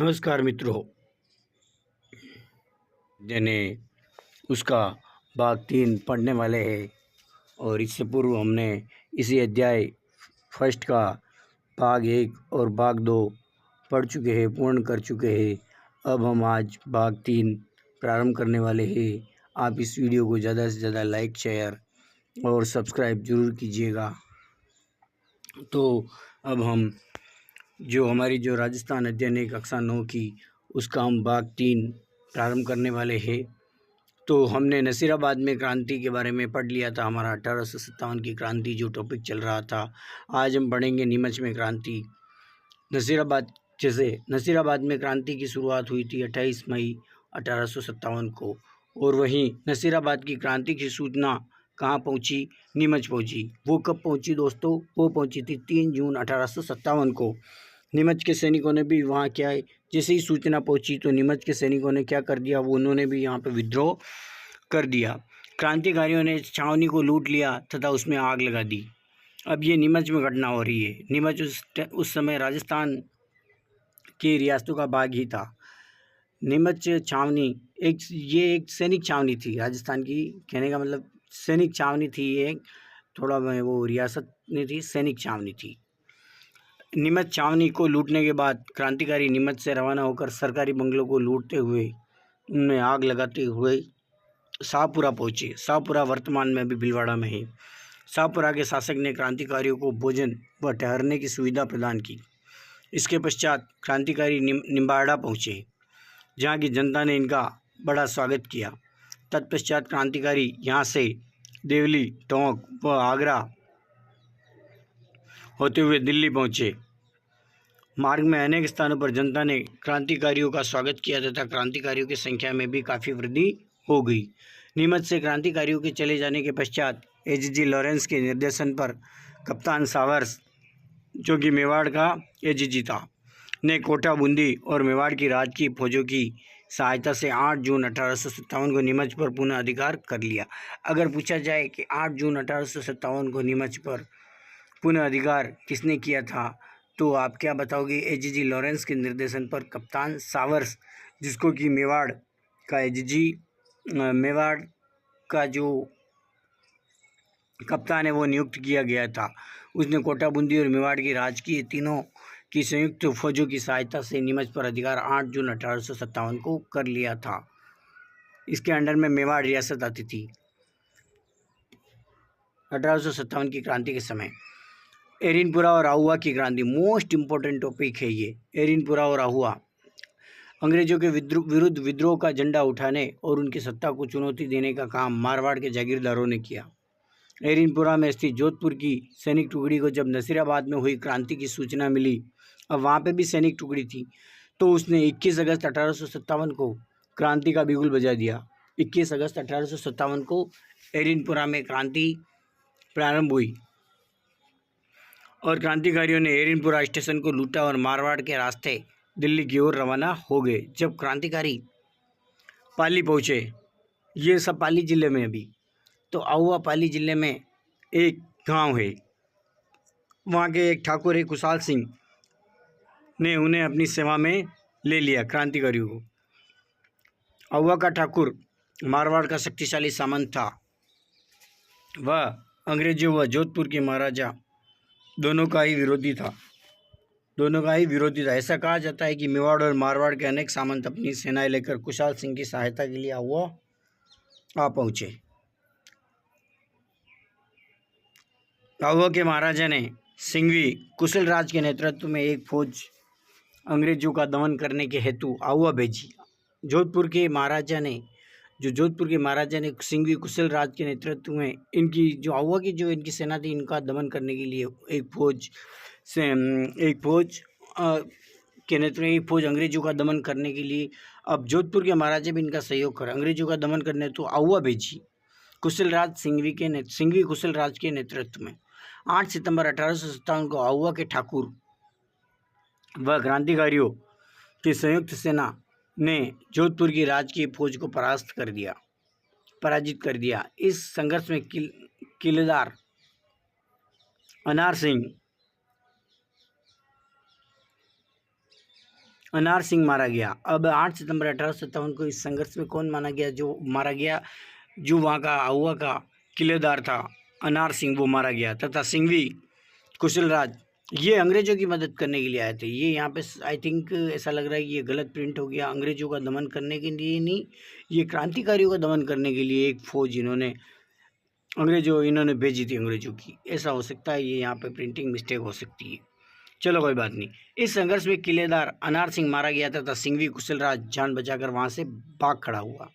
नमस्कार मित्रों। जने उसका भाग 3 पढ़ने वाले हैं और इससे पूर्व हमने इसी अध्याय फर्स्ट का भाग 1 और भाग 2 पढ़ चुके हैं, पूर्ण कर चुके हैं। अब हम आज भाग 3 प्रारंभ करने वाले हैं। आप इस वीडियो को ज़्यादा से ज़्यादा लाइक, शेयर और सब्सक्राइब ज़रूर कीजिएगा। तो अब हम हमारी राजस्थान अध्ययन है कक्षा 9 की, उसका हम भाग 3 प्रारंभ करने वाले हैं। तो हमने नसीराबाद में क्रांति के बारे में पढ़ लिया था, हमारा 1857 की क्रांति जो टॉपिक चल रहा था। आज हम पढ़ेंगे नीमच में क्रांति। नसीराबाद में क्रांति की शुरुआत हुई थी 28 मई 1857 को, और वहीं नसीराबाद की क्रांति की सूचना कहाँ पहुँची? नीमच पहुँची। वो कब पहुँची दोस्तों? वो पहुँची थी 3 जून 1857 को। नीमच के सैनिकों ने भी वहाँ क्या है, जैसे ही सूचना पहुंची तो नीमच के सैनिकों ने क्या कर दिया, वो उन्होंने भी यहाँ पे विद्रोह कर दिया। क्रांतिकारियों ने छावनी को लूट लिया तथा उसमें आग लगा दी। अब ये नीमच में घटना हो रही है। नीमच उस समय राजस्थान की रियासतों का भाग ही था। नीमच छावनी एक सैनिक छावनी थी राजस्थान की, कहने का मतलब सैनिक छावनी थी। एक थोड़ा वो रियासत नहीं थी, सैनिक छावनी थी। नीमच छावनी को लूटने के बाद क्रांतिकारी नीमच से रवाना होकर सरकारी बंगलों को लूटते हुए, उनमें आग लगाते हुए शाहपुरा पहुंचे। शाहपुरा वर्तमान में अभी भीलवाड़ा में है। शाहपुरा के शासक ने क्रांतिकारियों को भोजन व ठहरने की सुविधा प्रदान की। इसके पश्चात क्रांतिकारी निम्बाड़ा पहुंचे, जहां की जनता ने इनका बड़ा स्वागत किया। तत्पश्चात क्रांतिकारी यहाँ से देवली, टोंक व आगरा होते हुए दिल्ली पहुंचे। मार्ग में अनेक स्थानों पर जनता ने क्रांतिकारियों का स्वागत किया तथा क्रांतिकारियों की संख्या में भी काफ़ी वृद्धि हो गई। नीमच से क्रांतिकारियों के चले जाने के पश्चात एजीजी लॉरेंस के निर्देशन पर कप्तान सावर्स, जो कि मेवाड़ का एजीजी था, ने कोटा, बूंदी और मेवाड़ की राजकीय फौजों की सहायता से 8 जून 1857 को नीमच पर पुनः अधिकार कर लिया। अगर पूछा जाए कि 8 जून 1857 को नीमच पर पुनः अधिकार किसने किया था, तो आप क्या बताओगे? एजीजी लॉरेंस के निर्देशन पर कप्तान सावर्स, जिसको कि मेवाड़ का जो कप्तान है वो नियुक्त किया गया था। उसने कोटा, बूंदी और मेवाड़ की राजकीय तीनों की संयुक्त फौजों की सहायता से नीमच पर अधिकार 8 जून 1857 को कर लिया था। इसके अंडर में मेवाड़ रियासत आती थी 1857 की क्रांति के समय। एरिनपुरा और आहुआ की क्रांति, मोस्ट इम्पोर्टेंट टॉपिक है ये। एरिनपुरा और आहुआ, अंग्रेजों के विरुद्ध विद्रोह का झंडा उठाने और उनकी सत्ता को चुनौती देने का काम मारवाड़ के जागीरदारों ने किया। एरिनपुरा में स्थित जोधपुर की सैनिक टुकड़ी को जब नसीराबाद में हुई क्रांति की सूचना मिली, अब वहाँ पे भी सैनिक टुकड़ी थी, तो उसने 21 अगस्त 1857 को क्रांति का बिगुल बजा दिया। 21 अगस्त 1857 को एरिनपुरा में क्रांति प्रारंभ हुई और क्रांतिकारियों ने एरिनपुरा स्टेशन को लूटा और मारवाड़ के रास्ते दिल्ली की ओर रवाना हो गए। जब क्रांतिकारी पाली पहुँचे, ये सब पाली जिले में अभी, तो आहुआ पाली जिले में एक गांव है। वहाँ के एक ठाकुर है कुशाल सिंह ने उन्हें अपनी सेवा में ले लिया, क्रांतिकारियों को। आहुआ का ठाकुर मारवाड़ का शक्तिशाली सामंत था। वह अंग्रेजों व जोधपुर के महाराजा दोनों का ही विरोधी था। ऐसा कहा जाता है कि मेवाड़ और मारवाड़ के अनेक सामंत अपनी सेनाएं लेकर कुशाल सिंह की सहायता के लिए आ पहुंचे। आहुआ के महाराजा ने सिंघवी कुशल राज के नेतृत्व में एक फौज अंग्रेजों का दमन करने के हेतु आहुआ भेजी। जोधपुर के महाराजा ने सिंघवी कुशल राज के नेतृत्व में इनकी जो आहुआ की जो इनकी सेना थी, इनका दमन करने के लिए एक फौज अंग्रेजों का दमन करने के लिए, अब जोधपुर के महाराजा भी इनका सहयोग कर अंग्रेजों का दमन करने तो आहुआ भेजी सिंघवी कुशल राज के नेतृत्व में। 8 सितंबर 1857 को आहुआ के ठाकुर व क्रांतिकारियों की संयुक्त सेना ने जोधपुर की राजकीय फौज को पराजित कर दिया। इस संघर्ष में किलेदार अनार सिंह अनार सिंह मारा गया। अब 8 सितंबर 1857 को इस संघर्ष में कौन मारा गया, जो वहाँ का आहुआ का किलेदार था अनार सिंह, वो मारा गया। तथा सिंघवी कुशलराज ये अंग्रेजों की मदद करने के लिए आए थे। ये यहाँ पे आई थिंक ऐसा लग रहा है कि ये गलत प्रिंट हो गया। अंग्रेजों का दमन करने के लिए नहीं, ये क्रांतिकारियों का दमन करने के लिए एक फौज इन्होंने भेजी थी अंग्रेजों की। ऐसा हो सकता है, ये यहाँ पे प्रिंटिंग मिस्टेक हो सकती है। चलो कोई बात नहीं। इस संघर्ष में किलेदार अनार सिंह मारा गया था तथा सिंघवी कुशलराज जान बचाकर वहां से भाग खड़ा हुआ।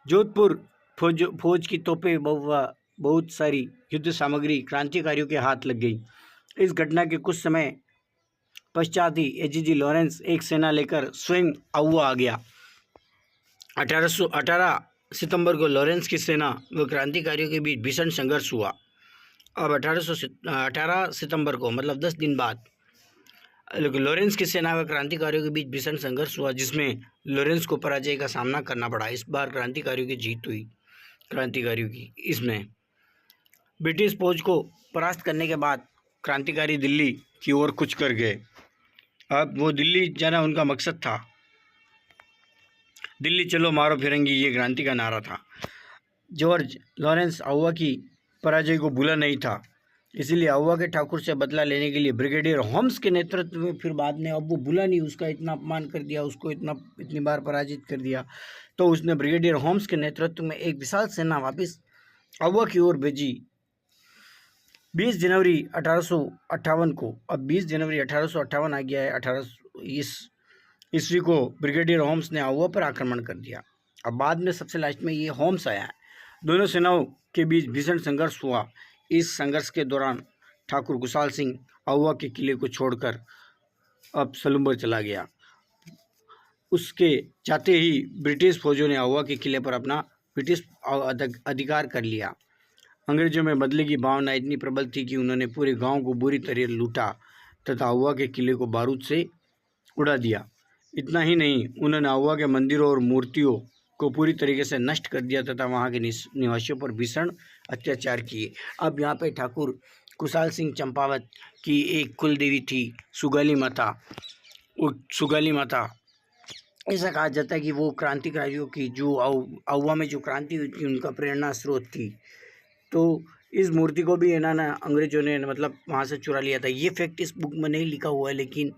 जोधपुर फौज की तोपें बहुत सारी युद्ध सामग्री क्रांतिकारियों के हाथ लग गई। इस घटना के कुछ समय पश्चात ही एजीजी लॉरेंस एक सेना लेकर स्वयं आहुआ आ गया। 1818 सितंबर को लॉरेंस की सेना व क्रांतिकारियों के बीच भीषण संघर्ष हुआ। अब 1818 सितंबर को मतलब 10 दिन बाद लॉरेंस की सेना व क्रांतिकारियों के बीच भीषण संघर्ष हुआ, जिसमें लॉरेंस को पराजय का सामना करना पड़ा। इस बार क्रांतिकारियों की जीत हुई। क्रांतिकारियों की इसमें ब्रिटिश फौज को परास्त करने के बाद क्रांतिकारी दिल्ली की ओर कूच कर गए। अब वो दिल्ली जाना उनका मकसद था। दिल्ली चलो मारो फिरंगी, ये क्रांति का नारा था। जॉर्ज लॉरेंस आहुआ की पराजय को भूला नहीं था, इसलिए आहुआ के ठाकुर से बदला लेने के लिए ब्रिगेडियर होम्स के नेतृत्व में फिर बाद में, अब वो भूला नहीं, उसका इतना अपमान कर दिया, उसको इतनी बार पराजित कर दिया, तो उसने ब्रिगेडियर होम्स के नेतृत्व में एक विशाल सेना वापस आहुआ की ओर भेजी। 20 जनवरी 1858 को, अब 20 जनवरी 1858 आ गया है, 18 ईस्वी को ब्रिगेडियर होम्स ने आहुआ पर आक्रमण कर दिया। अब बाद में सबसे लास्ट में ये होम्स आया है। दोनों सेनाओं के बीच भीषण संघर्ष हुआ। इस संघर्ष के दौरान ठाकुर खुशहाल सिंह आहुआ के किले को छोड़कर अब सलूम्बर चला गया। उसके जाते ही ब्रिटिश फौजों ने आहुआ के किले पर अपना ब्रिटिश अधिकार कर लिया। अंग्रेजों में बदले की भावना इतनी प्रबल थी कि उन्होंने पूरे गांव को बुरी तरह लूटा तथा आहुआ के किले को बारूद से उड़ा दिया। इतना ही नहीं, उन्होंने आहुआ के मंदिरों और मूर्तियों को पूरी तरीके से नष्ट कर दिया तथा वहां के निवासियों पर भीषण अत्याचार किए। अब यहाँ पे ठाकुर खुशहाल सिंह चंपावत की एक कुल देवी थी सुगाली माता। सुगाली माता ऐसा कहा जाता है कि वो क्रांतिकारियों की जो आहुआ में जो क्रांति हुई थी उनका प्रेरणा स्रोत थी। तो इस मूर्ति को भी ना अंग्रेजों ने मतलब वहाँ से चुरा लिया था। ये फैक्ट इस बुक में नहीं लिखा हुआ है, लेकिन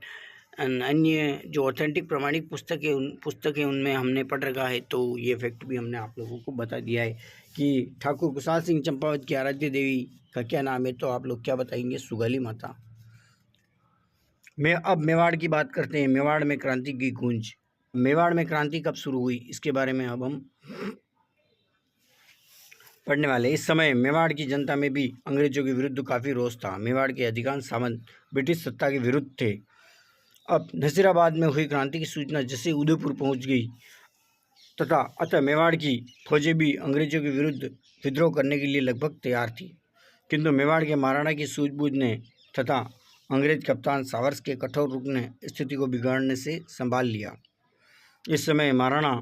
अन्य जो ऑथेंटिक प्रमाणिक पुस्तकें उनमें हमने पढ़ रखा है, तो ये फैक्ट भी हमने आप लोगों को बता दिया है कि ठाकुर खुशहाल सिंह चंपावत की आराध्य देवी का क्या नाम है। तो आप लोग क्या बताएंगे? सुगाली माता। अब मेवाड़ की बात करते हैं। मेवाड़ में क्रांति की गूंज। मेवाड़ में क्रांति कब शुरू हुई, इसके बारे में अब हम पढ़ने वाले। इस समय मेवाड़ की जनता में भी अंग्रेजों के विरुद्ध काफ़ी रोष था। मेवाड़ के अधिकांश सामंत ब्रिटिश सत्ता के विरुद्ध थे। अब नसीराबाद में हुई क्रांति की सूचना जैसे उदयपुर पहुंच गई तथा अतः मेवाड़ की फौजें भी अंग्रेजों के विरुद्ध विद्रोह करने के लिए लगभग तैयार थी, किंतु मेवाड़ के महाराणा की सूझबूझ ने तथा अंग्रेज कप्तान सावर्स के कठोर रुख ने स्थिति को बिगाड़ने से संभाल लिया। इस समय महाराणा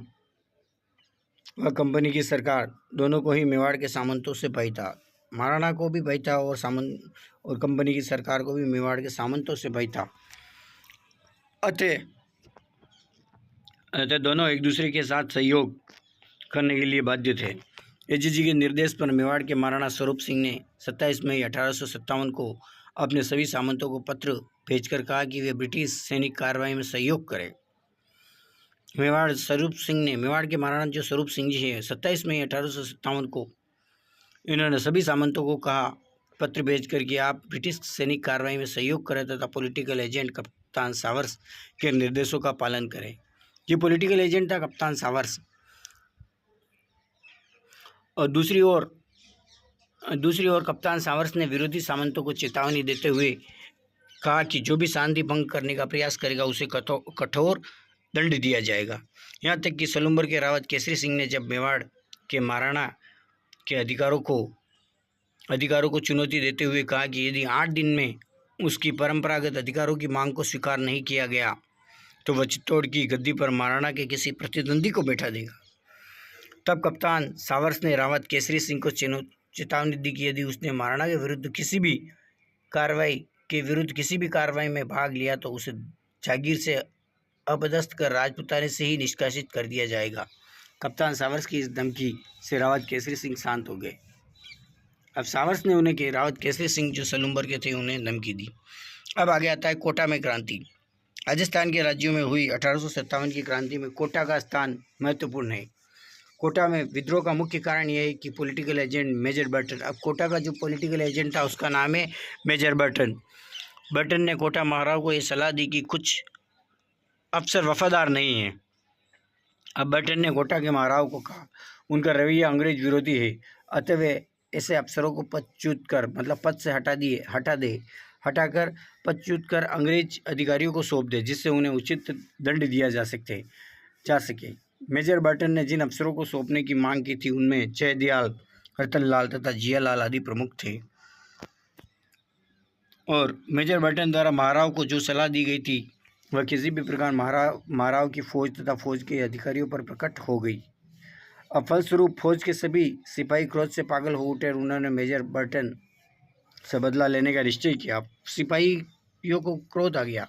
व कंपनी की सरकार दोनों को ही मेवाड़ के सामंतों से भय था। महाराणा को भी भय था और कंपनी की सरकार को भी मेवाड़ के सामंतों से भय था। अतः दोनों एक दूसरे के साथ सहयोग करने के लिए बाध्य थे। एजीजी के निर्देश पर मेवाड़ के महाराणा स्वरूप सिंह ने 27 मई 1857 को अपने सभी सामंतों को पत्र भेजकर कहा कि वे ब्रिटिश सैनिक कार्रवाई में सहयोग करें। मेवाड़ के महाराणा जो स्वरूप सिंह जी हैं, 27 मई 1857 को इन्होंने सभी सामंतों को कहा पत्र भेजकर कि आप ब्रिटिश सैनिक कार्रवाई में सहयोग करें तथा पॉलिटिकल एजेंट कप्तान सावर्स के निर्देशों का पालन करें। ये पॉलिटिकल एजेंट था कप्तान सावर्स। और दूसरी ओर कप्तान सावर्स ने विरोधी सामंतों को चेतावनी देते हुए कहा कि जो भी शांति भंग करने का प्रयास करेगा उसे कठोर दंड दिया जाएगा। यहाँ तक कि सलूम्बर के रावत केसरी सिंह ने जब मेवाड़ के महाराणा के अधिकारों को चुनौती देते हुए कहा कि यदि 8 दिन में उसकी परंपरागत अधिकारों की मांग को स्वीकार नहीं किया गया तो वह चित्तौड़ की गद्दी पर महाराणा के किसी प्रतिद्वंदी को बैठा देगा, तब कप्तान सावर्स ने रावत केसरी सिंह को चेतावनी दी कि यदि उसने महाराणा के विरुद्ध किसी भी कार्रवाई में भाग लिया तो उसे जागीर से अपदस्थ कर राजपुताने से ही निष्कासित कर दिया जाएगा। कप्तान सावर्स की इस धमकी से रावत केसरी सिंह शांत हो गए। अब सावर्स ने उन्हें के रावत केसरी सिंह जो सलूम्बर के थे उन्हें धमकी दी। अब आगे आता है कोटा में क्रांति। राजस्थान के राज्यों में हुई 1857 की क्रांति में कोटा का स्थान महत्वपूर्ण है। कोटा में विद्रोह का मुख्य कारण यह है कि पॉलिटिकल एजेंट मेजर बर्टन, अब कोटा का जो पॉलिटिकल एजेंट था उसका नाम है मेजर बर्टन। बर्टन ने कोटा महाराव को यह सलाह दी कि कुछ अफसर वफादार नहीं हैं। अब बर्टन ने कोटा के महाराव को कहा उनका रवैया अंग्रेज विरोधी है, अतः वे ऐसे अफसरों को पदच्युत कर मतलब पद से हटाकर पदच्युत कर अंग्रेज अधिकारियों को सौंप दे, जिससे उन्हें उचित दंड दिया जा सके। मेजर बर्टन ने जिन अफसरों को सौंपने की मांग की थी उनमें जयदयाल, रतनलाल तथा जियालाल आदि प्रमुख थे। और मेजर बर्टन द्वारा महाराव को जो सलाह दी गई थी वह किसी भी प्रकार महाराव की फौज तथा फौज के अधिकारियों पर प्रकट हो गई। अब फलस्वरूप फौज के सभी सिपाही क्रोध से पागल हो उठे और उन्होंने मेजर बर्टन से बदला लेने का निश्चय किया। सिपाहियों को क्रोध आ गया।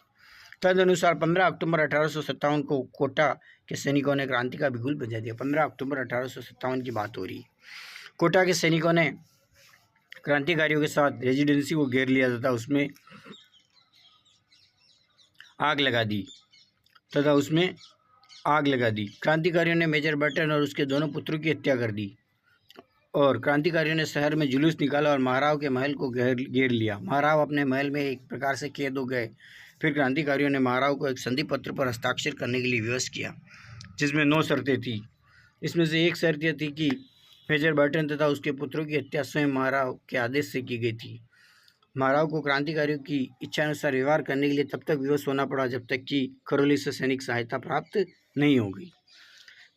तदनुसार 15 अक्टूबर 1857 को कोटा के सैनिकों ने क्रांति का बिगुल बजा दिया। 15 अक्टूबर 1857 की बात हो रही। कोटा के सैनिकों ने क्रांतिकारियों के साथ रेजिडेंसी को घेर लिया तथा उसमें आग लगा दी। क्रांतिकारियों ने मेजर बर्टन और उसके दोनों पुत्रों की हत्या कर दी और क्रांतिकारियों ने शहर में जुलूस निकाला और महाराव के महल को घेर लिया। महाराव अपने महल में एक प्रकार से कैद हो गए। फिर क्रांतिकारियों ने महाराव को एक संधि पत्र पर हस्ताक्षर करने के लिए विवश किया, जिसमें 9 शर्तें थी। इसमें से एक शर्त यह थी कि मेजर बर्टन तथा उसके पुत्रों की हत्या स्वयं महाराव के आदेश से की गई थी। महाराव को क्रांतिकारियों की इच्छानुसार व्यवहार करने के लिए तब तक विवश होना पड़ा जब तक कि खरोली से सैनिक सहायता प्राप्त नहीं हो गई।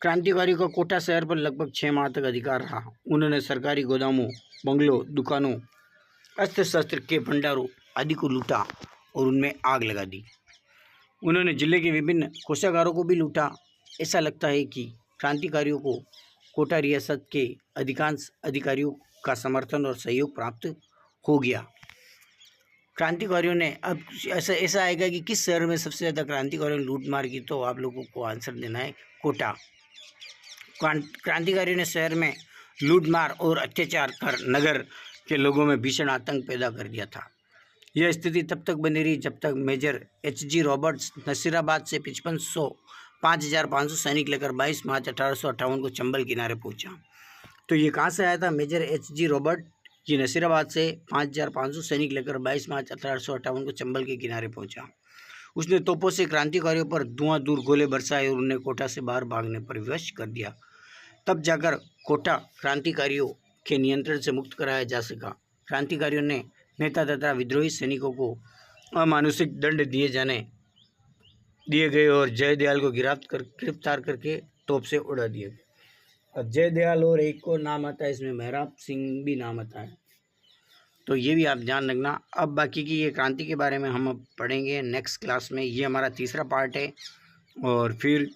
क्रांतिकारियों का कोटा शहर पर लगभग 6 माह तक अधिकार रहा। उन्होंने सरकारी गोदामों, बंगलों, दुकानों, अस्त्र शस्त्र के भंडारों आदि को लूटा और उनमें आग लगा दी। उन्होंने जिले के विभिन्न कोषागारों को भी लूटा। ऐसा लगता है कि क्रांतिकारियों को कोटा रियासत के अधिकांश अधिकारियों का समर्थन और सहयोग प्राप्त हो गया। क्रांतिकारियों ने अब ऐसा आएगा कि किस शहर में सबसे ज़्यादा क्रांतिकारियों ने लूटमार की, तो आप लोगों को आंसर देना है कोटा। क्रांतिकारियों ने शहर में लूटमार और अत्याचार कर नगर के लोगों में भीषण आतंक पैदा कर दिया था। यह स्थिति तब तक बनी रही जब तक मेजर H.G. रॉबर्ट्स नसीराबाद से 5,500 सैनिक लेकर 22 मार्च 1858 को चंबल किनारे पहुंचा। तो ये कहाँ से आया था? Major H.G. रॉबर्ट ये नसीराबाद से 5,500 सैनिक लेकर 22 मार्च 1858 को चंबल के किनारे पहुंचा। उसने तोपों से क्रांतिकारियों पर धुआंधर गोले बरसाए और उन्हें कोटा से बाहर भागने पर विवश कर दिया। तब जाकर कोटा क्रांतिकारियों के नियंत्रण से मुक्त कराया जा सका। क्रांतिकारियों ने नेता तथा विद्रोही सैनिकों को अमानुषिक दंड दिए गए और जयदयाल को गिरफ्तार करके तोप से उड़ा दिया गया। अब जयदयाल और एक को नाम आता है, इसमें मेहराब सिंह भी नाम आता है, तो ये भी आप ध्यान रखना। अब बाकी की ये क्रांति के बारे में हम अब पढ़ेंगे नेक्स्ट क्लास में। ये हमारा तीसरा पार्ट है और फिर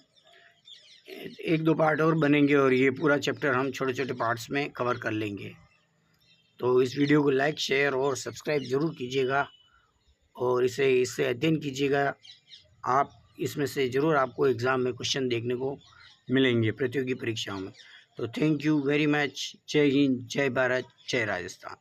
1-2 पार्ट और बनेंगे और ये पूरा चैप्टर हम छोटे छोटे पार्ट्स में कवर कर लेंगे। तो इस वीडियो को लाइक, शेयर और सब्सक्राइब ज़रूर कीजिएगा और इससे अध्ययन कीजिएगा। आप इसमें से ज़रूर आपको एग्ज़ाम में क्वेश्चन देखने को मिलेंगे प्रतियोगी परीक्षाओं में। तो थैंक यू वेरी मच। जय हिंद, जय भारत, जय राजस्थान।